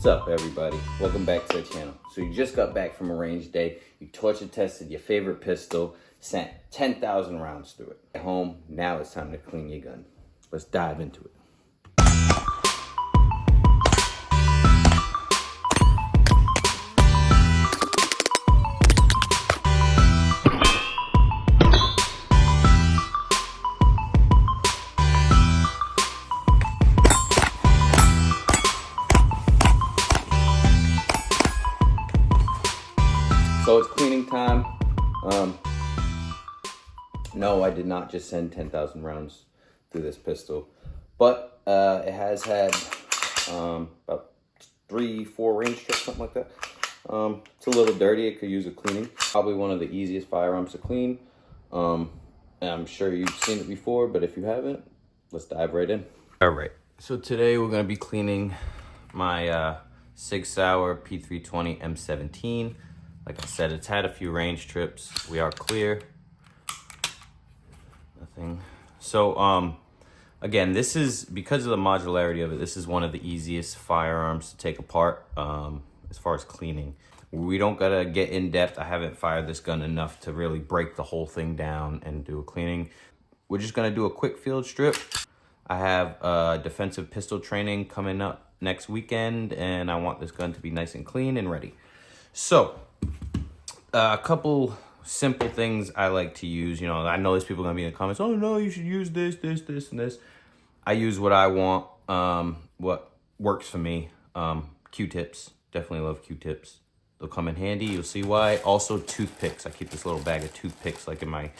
What's up, everybody? Welcome back to the channel. So you just got back from a range day, you torture tested your favorite pistol, sent 10,000 rounds through it. At home, now it's time to clean your gun. Let's dive into it. So it's cleaning time. No, I did not just send 10,000 rounds through this pistol, but it has had about 3-4 range trips, something like that. It's a little dirty, it could use a cleaning. Probably one of the easiest firearms to clean. And I'm sure you've seen it before, but if you haven't, let's dive right in. All right, so today we're gonna be cleaning my Sig Sauer P320 M17. Like I said, it's had a few range trips. We are clear. Nothing. So, again, this is, because of the modularity of it, this is one of the easiest firearms to take apart as far as cleaning. We don't gotta get in depth. I haven't fired this gun enough to really break the whole thing down and do a cleaning. We're just gonna do a quick field strip. I have defensive pistol training coming up next weekend, and I want this gun to be nice and clean and ready. So, a couple simple things I like to use. You know, I know there's people gonna be in the comments, oh no, you should use this, this, this, and this. I use what I want, what works for me. Q-tips, definitely love Q-tips. They'll come in handy, you'll see why. Also toothpicks, I keep this little bag of toothpicks like in my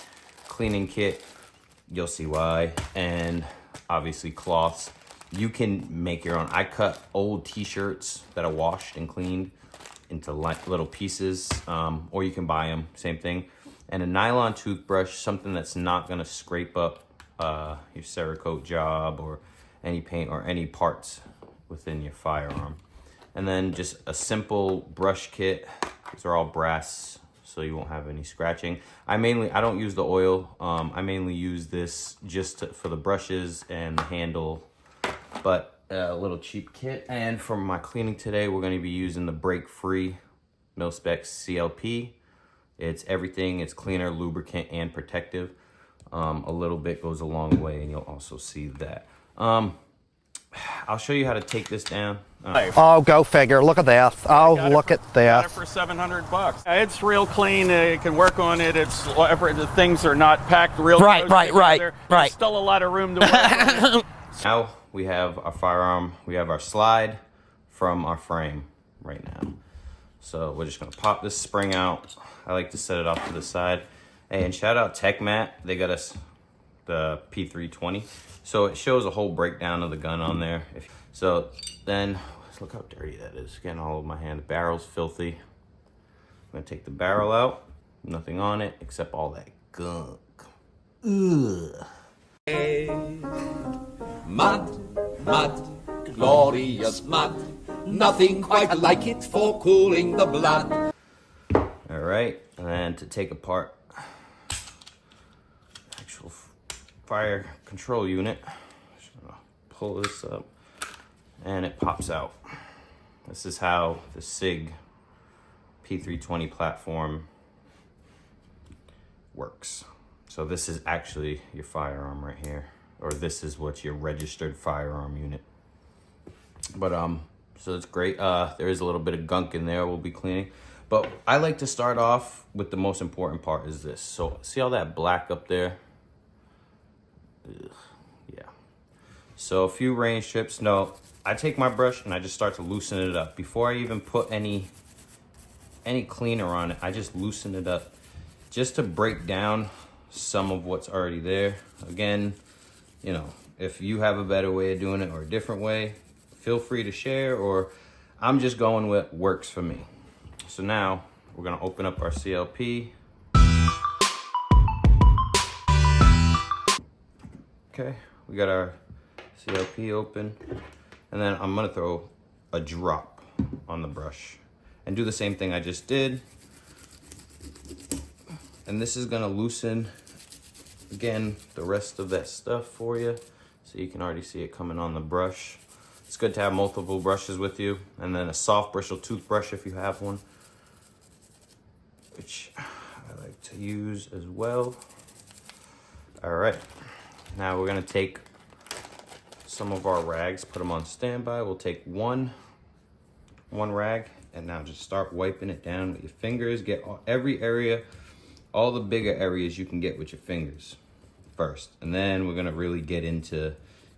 cleaning kit. You'll see why. And obviously cloths. You can make your own. I cut old t-shirts that I washed and cleaned into little pieces, or you can buy them, same thing. And a nylon toothbrush, something that's not gonna scrape up your Cerakote job or any paint or any parts within your firearm. And then just a simple brush kit. These are all brass, so you won't have any scratching. I don't use the oil. I mainly use this just for the brushes and the handle, but a little cheap kit. And for my cleaning today, we're going to be using the Break Free Mil-Spec CLP. It's everything. It's cleaner, lubricant, and protective. A little bit goes a long way, and you'll also see that. I'll show you how to take this down. Oh, go figure. Look at that. Oh, look at that. Got it for $700. It's real clean. You can work on it. It's whatever. The things are not packed real close together. There's still a lot of room to work on it. Now we have our firearm. We have our slide from our frame right now. So we're just gonna pop this spring out. I like to set it off to the side. Hey, and shout out TechMat. They got us the P320. So it shows a whole breakdown of the gun on there. So then, look how dirty that is. Getting all over my hand. The barrel's filthy. I'm gonna take the barrel out. Nothing on it except all that gunk. Ugh. Mud, mud, glorious mud. Nothing quite like it for cooling the blood. All right, and then to take apart actual fire control unit, just gonna pull this up, and it pops out. This is how the SIG P320 platform works. So this is actually your firearm right here, or this is what's your registered firearm unit. But so it's great. There is a little bit of gunk in there we'll be cleaning, but I like to start off with the most important part is this. So see all that black up there? Ugh, yeah. So a few range trips. No, I take my brush and I just start to loosen it up. Before I even put any cleaner on it, I just loosen it up just to break down some of what's already there. Again, you know, if you have a better way of doing it or a different way, feel free to share, or I'm just going with what works for me. So now we're gonna open up our CLP. Okay, we got our CLP open, and then I'm gonna throw a drop on the brush and do the same thing I just did. And this is gonna loosen, again, the rest of that stuff for you. So you can already see it coming on the brush. It's good to have multiple brushes with you, and then a soft bristle toothbrush if you have one, which I like to use as well. All right, now we're gonna take some of our rags, put them on standby. We'll take one rag, and now just start wiping it down with your fingers. Get every area, all the bigger areas you can get with your fingers first, and then we're gonna really get into,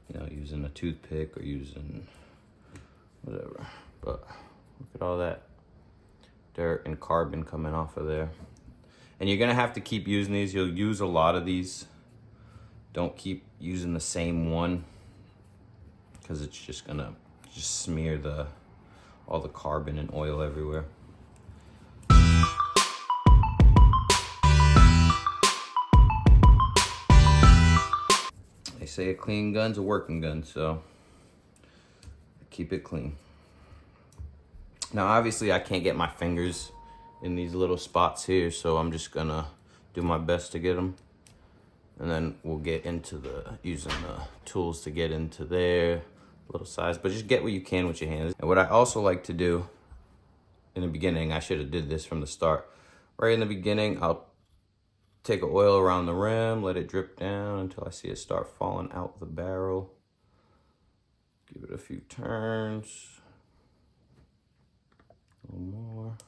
you know, using a toothpick or using whatever. But look at all that dirt and carbon coming off of there. And you're gonna have to keep using these. You'll use a lot of these. Don't keep using the same one, because it's just gonna smear all the carbon and oil everywhere. They say a clean gun's a working gun, so keep it clean. Now, obviously, I can't get my fingers in these little spots here, so I'm just gonna do my best to get them. And then we'll get into using the tools to get into there, little size, but just get what you can with your hands. And what I also like to do in the beginning, I should have did this from the start. Right in the beginning, I'll take an oil around the rim, let it drip down until I see it start falling out the barrel. Give it a few turns. A little more.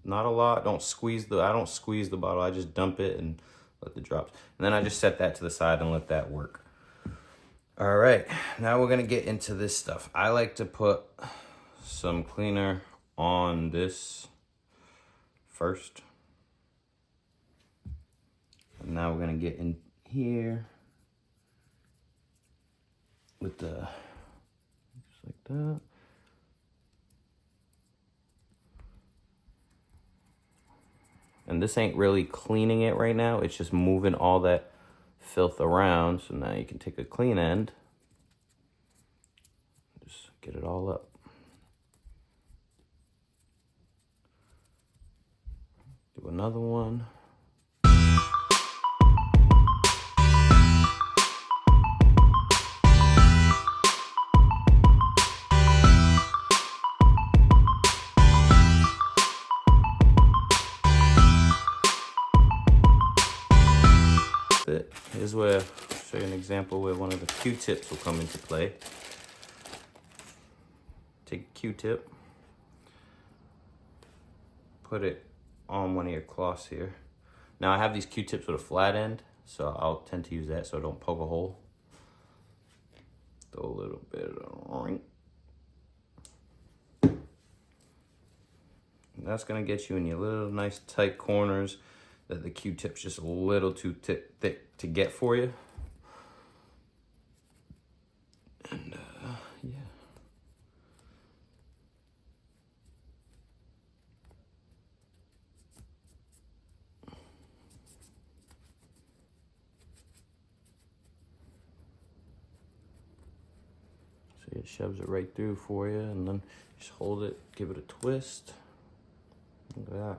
Not a lot. I don't squeeze the bottle. I just dump it and let the drops. And then I just set that to the side and let that work. All right, now we're gonna get into this stuff. I like to put some cleaner on this first. And now we're gonna get in here with the, just like that. And this ain't really cleaning it right now. It's just moving all that filth around. So now you can take a clean end, just get it all up. Do another one. Here's where I'll show you an example where one of the Q-tips will come into play. Take a Q-tip, put it on one of your cloths here. Now I have these Q-tips with a flat end, so I'll tend to use that so I don't poke a hole. Throw a little bit of ring. And that's gonna get you in your little nice tight corners that the Q-tip's just a little too thick to get for you. And yeah. So it shoves it right through for you, and then just hold it, give it a twist. Look at that.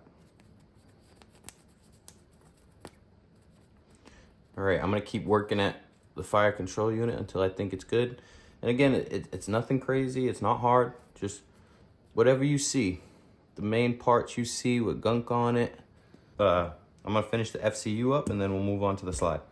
All right, I'm gonna keep working at the fire control unit until I think it's good. And again, it's nothing crazy, it's not hard, just whatever you see. The main parts you see with gunk on it. I'm gonna finish the FCU up and then we'll move on to the slide.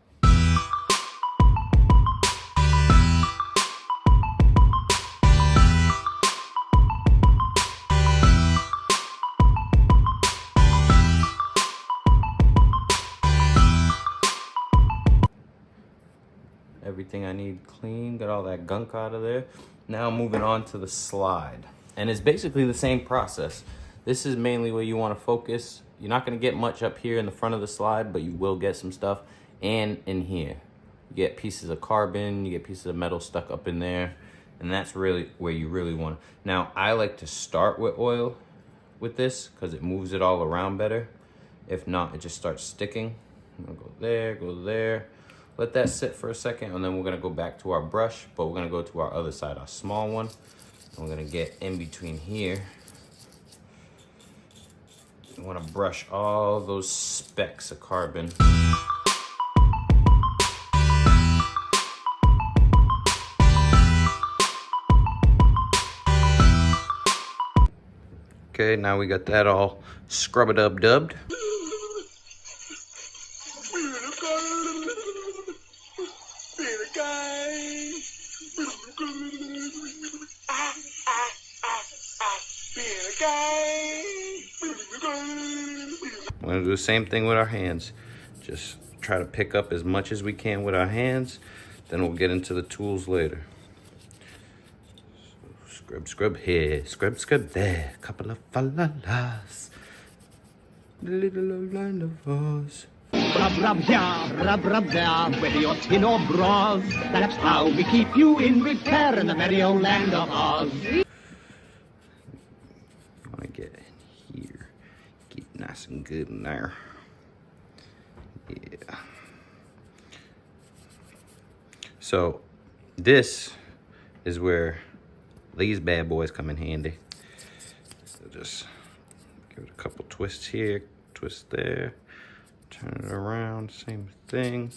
Everything I need clean, got all that gunk out of there. Now moving on to the slide. And it's basically the same process. This is mainly where you want to focus. You're not going to get much up here in the front of the slide, but you will get some stuff. And in here, you get pieces of carbon, you get pieces of metal stuck up in there. And that's really where you really want to. Now, I like to start with oil with this because it moves it all around better. If not, it just starts sticking. I'm going to go there, go there. Let that sit for a second, and then we're gonna go back to our brush, but we're gonna go to our other side, our small one. And we're gonna get in between here. You wanna brush all those specks of carbon. Okay, now we got that all scrub-a-dub-dubbed. We're gonna do the same thing with our hands. Just try to pick up as much as we can with our hands, then we'll get into the tools later. So, scrub, scrub here, scrub, scrub there, couple of falalas, little old land of Oz. Rub, rub here, rub there, whether you're tin or bras. That's how we keep you in repair in the merry old land of Oz. I want to get in here, get nice and good in there. Yeah. So this is where these bad boys come in handy. So just give it a couple twists here, twist there, turn it around, same thing.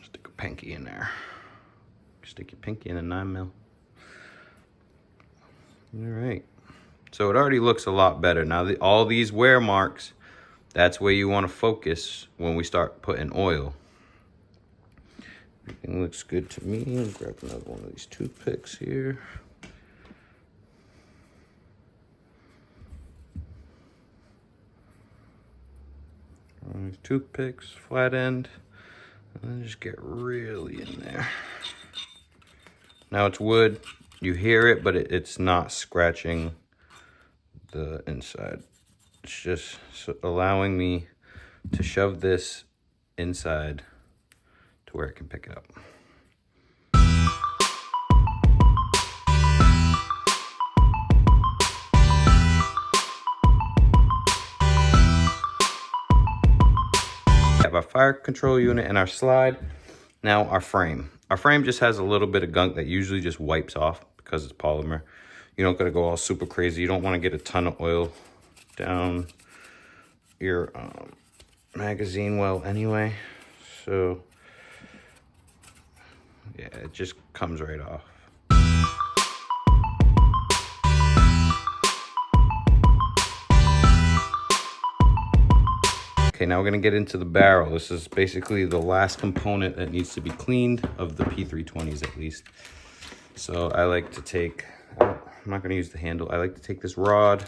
Stick a pinky in there. Stick your pinky in a 9mm. All right. So it already looks a lot better. Now all these wear marks, that's where you want to focus when we start putting oil. Everything looks good to me. I'll grab another one of these toothpicks here. One of these toothpicks, flat end, and then just get really in there. Now it's wood. You hear it, but it's not scratching the inside. It's just allowing me to shove this inside to where it can pick it up. We have our fire control unit and our slide. Now our frame. Our frame just has a little bit of gunk that usually just wipes off because it's polymer. You don't gotta go all super crazy. You don't wanna get a ton of oil down your magazine well anyway. So yeah, it just comes right off. Okay, now we're gonna get into the barrel. This is basically the last component that needs to be cleaned of the P320s at least. So I like to take, I'm not gonna use the handle. I like to take this rod,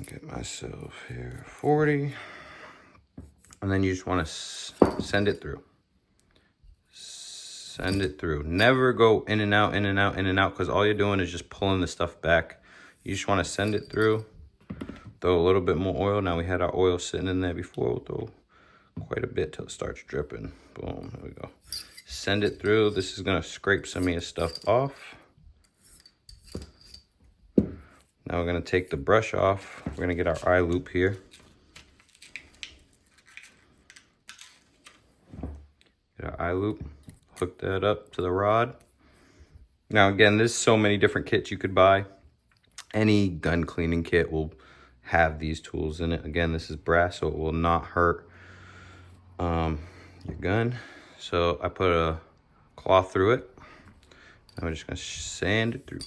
get myself here 40, and then you just wanna send it through. Send it through. Never go in and out, in and out, in and out, because all you're doing is just pulling the stuff back. You just wanna send it through. Throw a little bit more oil. Now we had our oil sitting in there before. We'll throw quite a bit till it starts dripping. Boom, there we go. Send it through. This is gonna scrape some of your stuff off. Now we're gonna take the brush off. We're gonna get our eye loop here. Get our eye loop, hook that up to the rod. Now again, there's so many different kits you could buy. Any gun cleaning kit will have these tools in it. Again, this is brass, so it will not hurt your gun. So I put a cloth through it. I'm just gonna sand it through.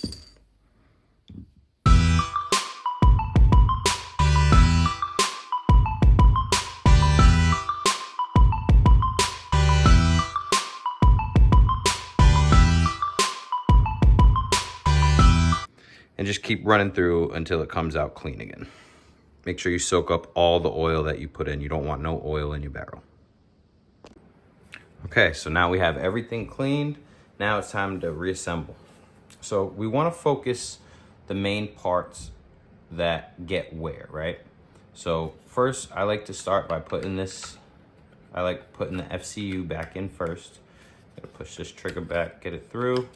And just keep running through until it comes out clean again. Make sure you soak up all the oil that you put in. You don't want no oil in your barrel. Okay, so now we have everything cleaned. Now it's time to reassemble. So we want to focus the main parts that get wear, right? So first, I like to start by putting this, I like putting the FCU back in first. Gotta push this trigger back, get it through.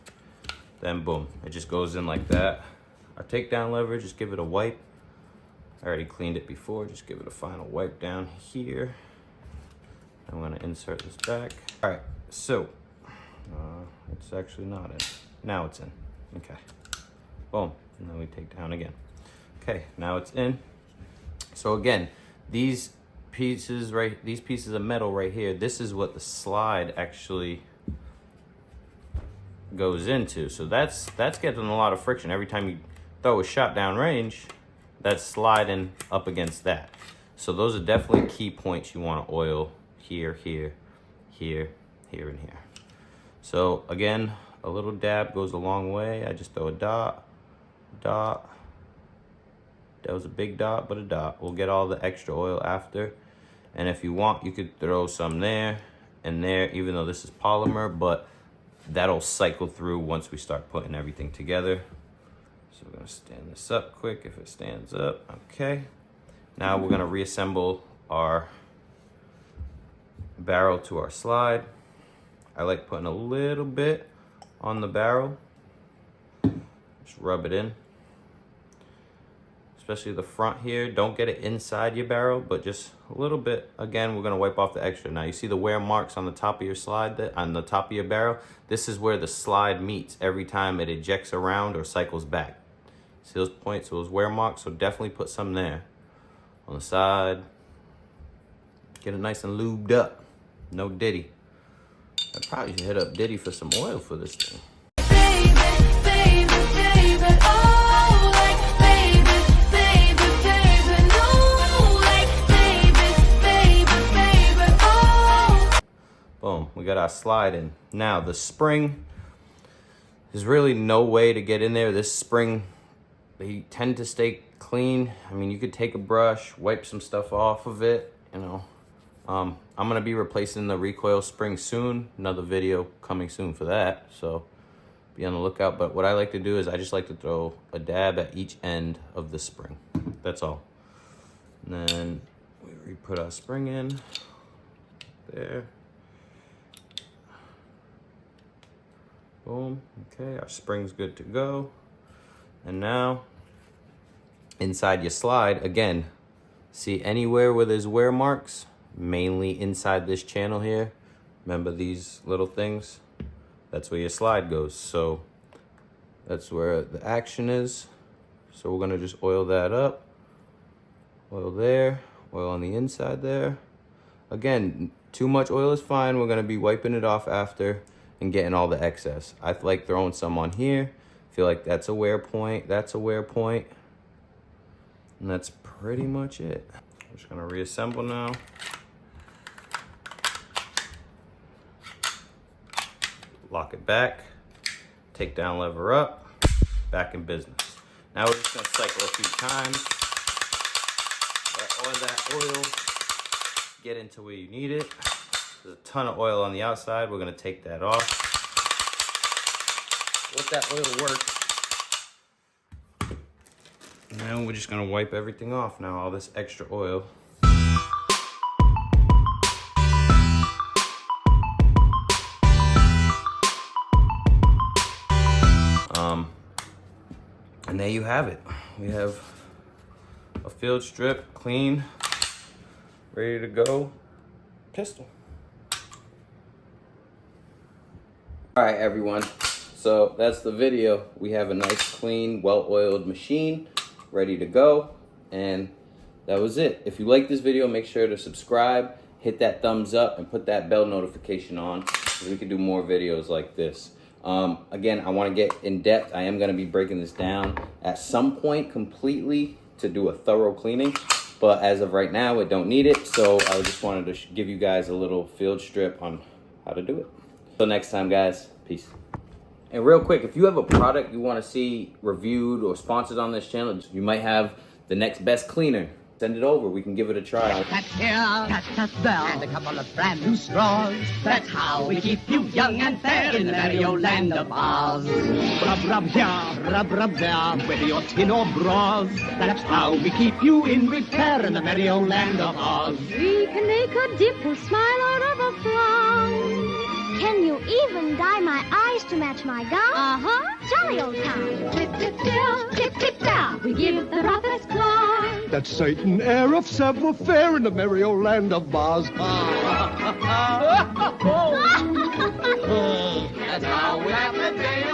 Then boom, it just goes in like that. Our takedown lever, just give it a wipe. I already cleaned it before, just give it a final wipe down here. I'm gonna insert this back. All right, so, it's actually not in. now it's in. Okay. Boom. And then we take down again. Okay, now it's in. So again, these pieces of metal right here, this is what the slide actually goes into. So that's getting a lot of friction. Every time you throw a shot down range, that's sliding up against that. So those are definitely key points you want to oil here, here, here, here, and here. So again, a little dab goes a long way. I just throw a dot, dot. That was a big dot, but a dot. We'll get all the extra oil after. And if you want, you could throw some there and there, even though this is polymer, but that'll cycle through once we start putting everything together. So we're gonna stand this up quick if it stands up. Okay. Now we're gonna reassemble our barrel to our slide. I like putting a little bit on the barrel. Just rub it in. Especially the front here. Don't get it inside your barrel, but just a little bit. Again, we're gonna wipe off the extra. Now you see the wear marks on the top of your slide, on the top of your barrel? This is where the slide meets every time it ejects around or cycles back. See those points, those wear marks? So definitely put some there on the side. Get it nice and lubed up. No Diddy. I probably should hit up Diddy for some oil for this thing. Boom, we got our slide in. Now the spring, there's really no way to get in there. This spring, they tend to stay clean. I mean, you could take a brush, wipe some stuff off of it, you know. I'm gonna be replacing the recoil spring soon. Another video coming soon for that, so be on the lookout. But what I like to do is I just like to throw a dab at each end of the spring. That's all. And then we put our spring in there. Boom. Okay, our spring's good to go. And now inside your slide, again, see anywhere where there's wear marks, mainly inside this channel here. Remember these little things? That's where your slide goes. So that's where the action is. So we're gonna just oil that up. Oil there, oil on the inside there. Again, too much oil is fine. We're gonna be wiping it off after and getting all the excess. I like throwing some on here. Feel like that's a wear point, that's a wear point. And that's pretty much it. I'm just gonna reassemble now. Lock it back, take down lever up, back in business. Now we're just gonna cycle a few times. Let all that oil get into where you need it. There's a ton of oil on the outside. We're gonna take that off. Let that oil work. And then we're just gonna wipe everything off now, all this extra oil. And there you have it. We have a field strip, clean, ready to go pistol. All right, everyone. So that's the video. We have a nice, clean, well-oiled machine ready to go. And that was it. If you like this video, make sure to subscribe, hit that thumbs up, and put that bell notification on so we can do more videos like this. Again, I want to get in depth. I am going to be breaking this down at some point completely to do a thorough cleaning. But as of right now, it don't need it. So I just wanted to give you guys a little field strip on how to do it. Till next time, guys. Peace. And real quick, if you have a product you want to see reviewed or sponsored on this channel, you might have the next best cleaner. Send it over. We can give it a try. Cat here, cat there, and a couple of brand new straws. That's how we keep you young and fair in the merry old land of Oz. Rub, rub here, rub there, with your tin or bras. That's how we keep you in repair in the merry old land of Oz. We can make a dimple smile out of a frown. Can you even dye my eyes to match my gown? Uh-huh, jolly old town. Tip, tip, tip, tip, tip, down. We give the roughest climb. That Satan air of savoir-faire in the merry old land of Oz. That's how we have the day